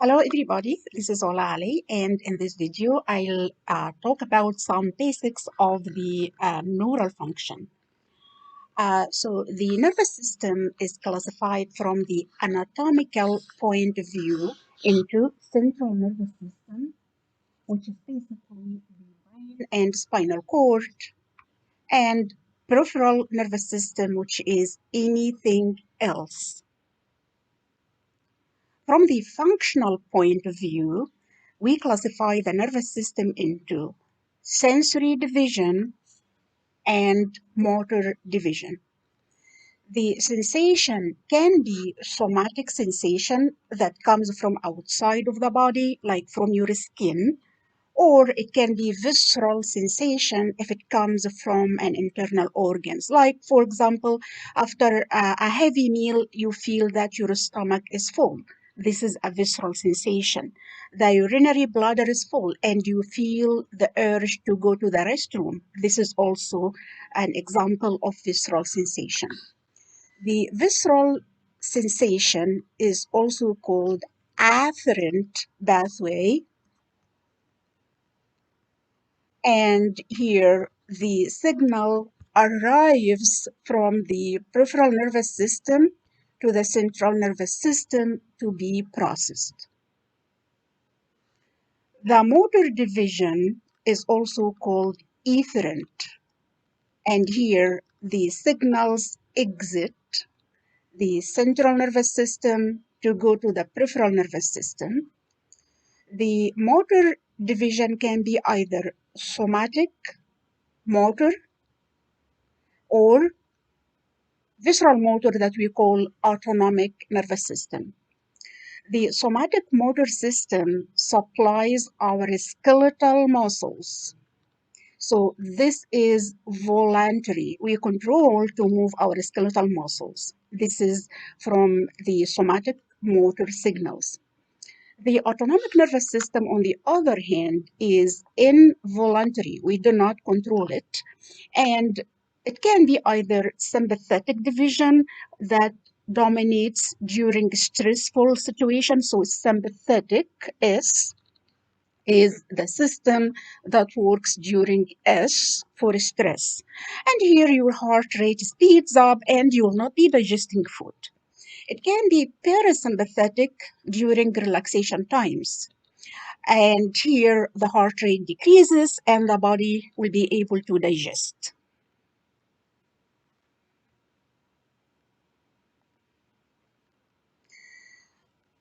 Hello everybody, this is Ola Ali, and in this video I'll talk about some basics of the neural function. So the nervous system is classified from the anatomical point of view into central nervous system, which is basically the brain and spinal cord, and peripheral nervous system, which is anything else. From the functional point of view, we classify the nervous system into sensory division and motor division. The sensation can be somatic sensation that comes from outside of the body, like from your skin, or it can be visceral sensation if it comes from an internal organs. Like, for example, after a heavy meal, you feel that your stomach is full. This is a visceral sensation. The urinary bladder is full and you feel the urge to go to the restroom. This is also an example of visceral sensation. The visceral sensation is also called afferent pathway, and here the signal arrives from the peripheral nervous system to the central nervous system to be processed. The motor division is also called efferent, and here the signals exit the central nervous system to go to the peripheral nervous system. The motor division can be either somatic, motor, or visceral motor that we call autonomic nervous system. The somatic motor system supplies our skeletal muscles. So this is voluntary. We control to move our skeletal muscles. This is from the somatic motor signals. The autonomic nervous system, on the other hand, is involuntary. We do not control it. And it can be either sympathetic division that dominates during stressful situations. So sympathetic is the system that works during S for stress. And here your heart rate speeds up and you will not be digesting food. It can be parasympathetic during relaxation times. And here the heart rate decreases and the body will be able to digest.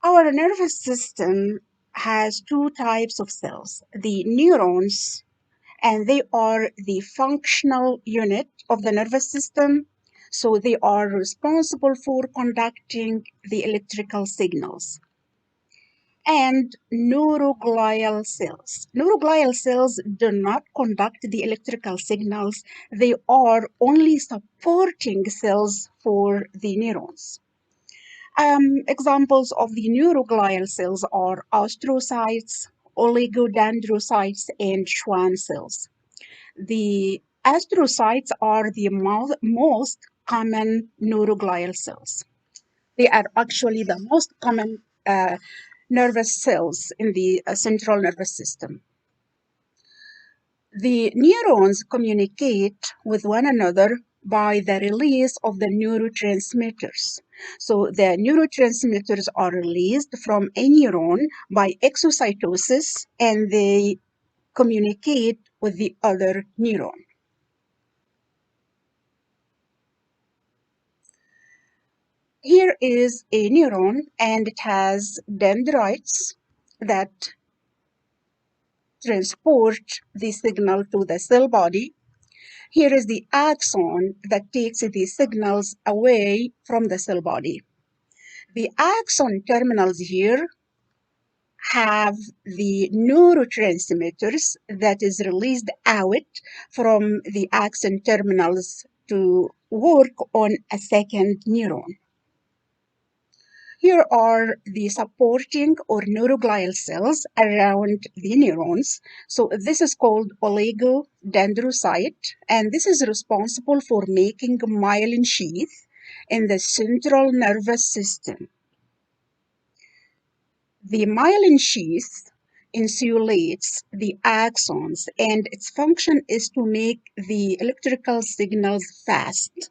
Our nervous system has two types of cells, the neurons, and they are the functional unit of the nervous system. So they are responsible for conducting the electrical signals. And neuroglial cells. Neuroglial cells do not conduct the electrical signals. They are only supporting cells for the neurons. Examples of the neuroglial cells are astrocytes, oligodendrocytes, and Schwann cells. The astrocytes are the most common neuroglial cells. They are actually the most common nervous cells in the central nervous system. The neurons communicate with one another by the release of the neurotransmitters. So the neurotransmitters are released from a neuron by exocytosis and they communicate with the other neuron. Here is a neuron and it has dendrites that transport the signal to the cell body. Here is the axon that takes the signals away from the cell body. The axon terminals here have the neurotransmitters that is released out from the axon terminals to work on a second neuron. Here are the supporting or neuroglial cells around the neurons. So this is called oligodendrocyte, and this is responsible for making myelin sheath in the central nervous system. The myelin sheath insulates the axons, and its function is to make the electrical signals fast.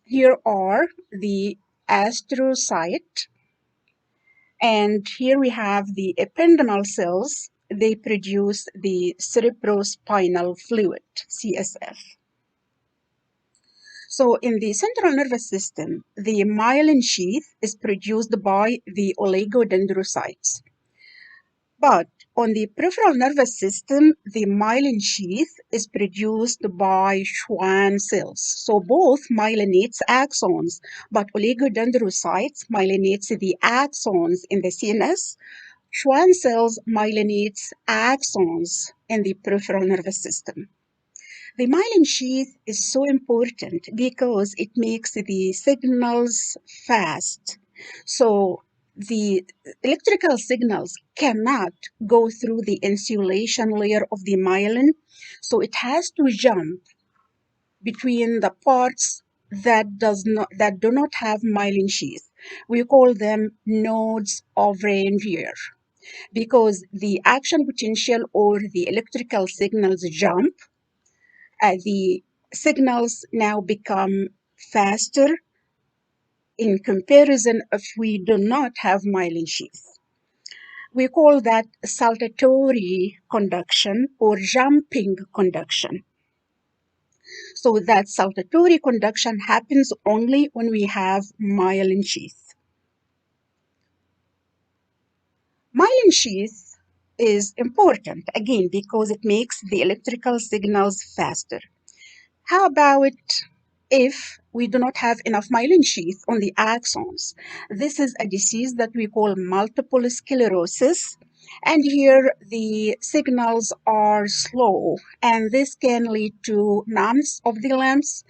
Here are the astrocyte, and here we have the ependymal cells. They produce the cerebrospinal fluid, CSF. So in the central nervous system, the myelin sheath is produced by the oligodendrocytes. But on the peripheral nervous system, the myelin sheath is produced by Schwann cells. So both myelinates axons, but oligodendrocytes myelinates the axons in the CNS. Schwann cells myelinates axons in the peripheral nervous system. The myelin sheath is so important because it makes the signals fast. So the electrical signals cannot go through the insulation layer of the myelin. So it has to jump between the parts that do not have myelin sheath. We call them nodes of Ranvier because the action potential or the electrical signals jump. The signals now become faster in comparison if we do not have myelin sheath. We call that saltatory conduction or jumping conduction. So that saltatory conduction happens only when we have myelin sheath. Myelin sheath is important, again, because it makes the electrical signals faster. How about if we do not have enough myelin sheath on the axons? This is a disease that we call multiple sclerosis. And here the signals are slow, and this can lead to numbness of the limbs,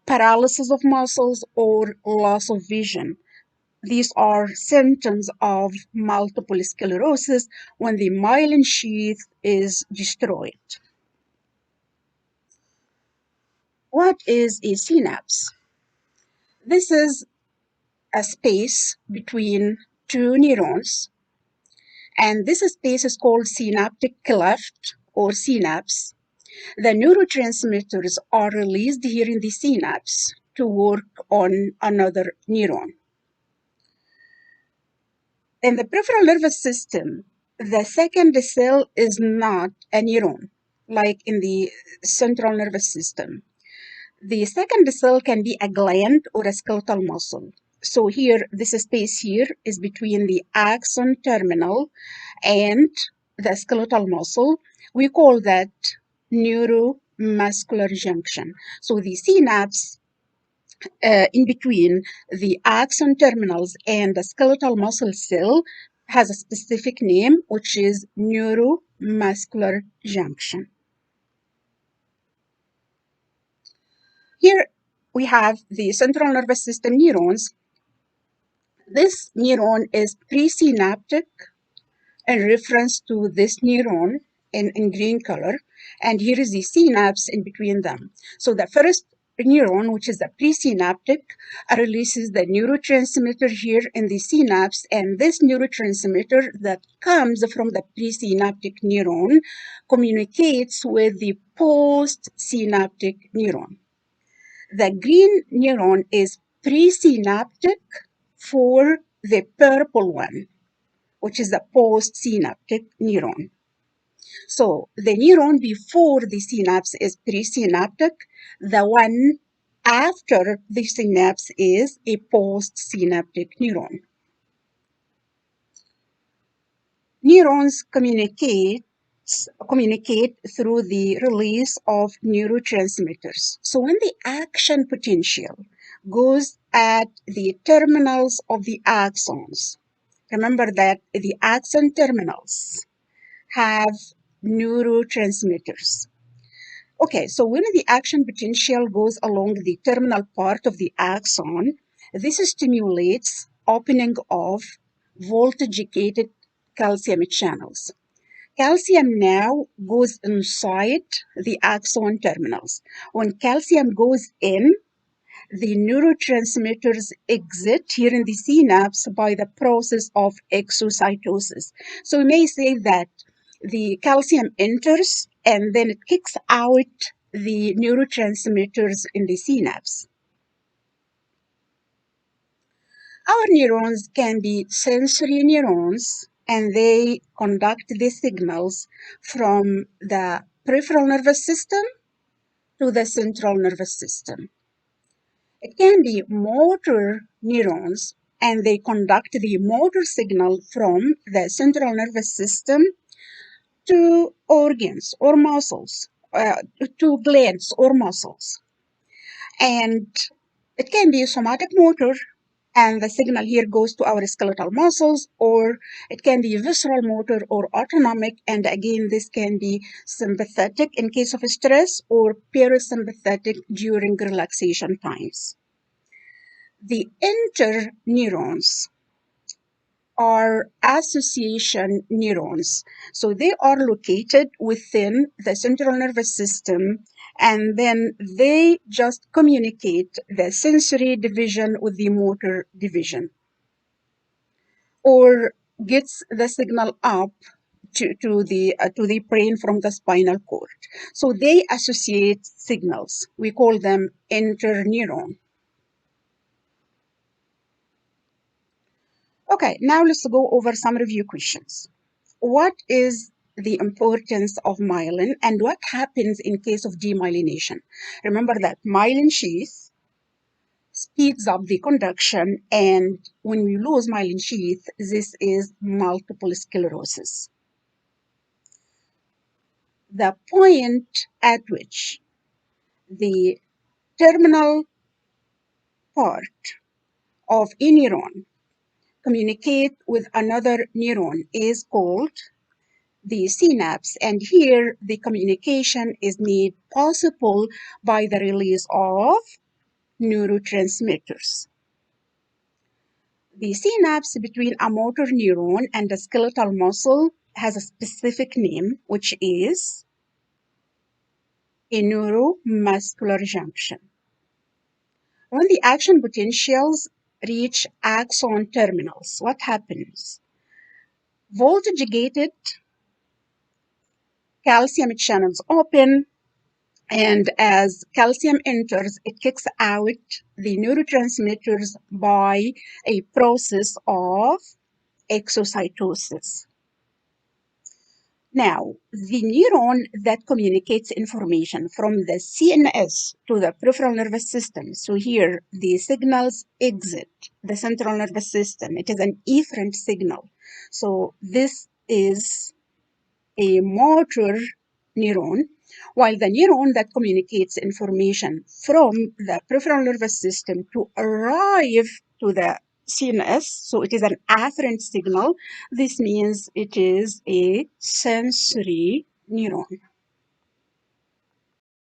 paralysis of muscles, or loss of vision. These are symptoms of multiple sclerosis when the myelin sheath is destroyed. What is a synapse? This is a space between two neurons, and this space is called synaptic cleft or synapse. The neurotransmitters are released here in the synapse to work on another neuron. In the peripheral nervous system, the second cell is not a neuron, like in the central nervous system. The second cell can be a gland or a skeletal muscle. So here, this space here is between the axon terminal and the skeletal muscle. We call that neuromuscular junction. So the synapse in between the axon terminals and the skeletal muscle cell has a specific name, which is neuromuscular junction. Here we have the central nervous system neurons. This neuron is presynaptic in reference to this neuron in green color, and here is the synapse in between them. So the first neuron, which is the presynaptic, releases the neurotransmitter here in the synapse, and this neurotransmitter that comes from the presynaptic neuron communicates with the postsynaptic neuron. The green neuron is presynaptic for the purple one, which is the postsynaptic neuron. So the neuron before the synapse is presynaptic. The one after the synapse is a postsynaptic neuron. Neurons communicate through the release of neurotransmitters. So when the action potential goes at the terminals of the axons, remember that the axon terminals have neurotransmitters. Okay, so when the action potential goes along the terminal part of the axon, this stimulates opening of voltage-gated calcium channels. Calcium now goes inside the axon terminals. When calcium goes in, the neurotransmitters exit here in the synapse by the process of exocytosis. So we may say that the calcium enters and then it kicks out the neurotransmitters in the synapse. Our neurons can be sensory neurons, and they conduct the signals from the peripheral nervous system to the central nervous system. It can be motor neurons, and they conduct the motor signal from the central nervous system to organs or muscles, to glands or muscles. And it can be somatic motor, and the signal here goes to our skeletal muscles, or it can be visceral motor or autonomic, and again, this can be sympathetic in case of stress or parasympathetic during relaxation times. The interneurons are association neurons. So they are located within the central nervous system, and then they just communicate the sensory division with the motor division, or gets the signal up to the brain from the spinal cord. So they associate signals. We call them interneuron. Okay, now let's go over some review questions. What is the importance of myelin and what happens in case of demyelination? Remember that myelin sheath speeds up the conduction, and when we lose myelin sheath, this is multiple sclerosis. The point at which the terminal part of a neuron communicate with another neuron is called the synapse, and here the communication is made possible by the release of neurotransmitters. The synapse between a motor neuron and a skeletal muscle has a specific name, which is a neuromuscular junction. When the action potentials reach axon terminals, what happens? Voltage-gated calcium channels open, and as calcium enters, it kicks out the neurotransmitters by a process of exocytosis. Now, the neuron that communicates information from the CNS to the peripheral nervous system, so here the signals exit the central nervous system. It is an efferent signal. So this is a motor neuron, while the neuron that communicates information from the peripheral nervous system to arrive to the CNS, so it is an afferent signal. This means it is a sensory neuron.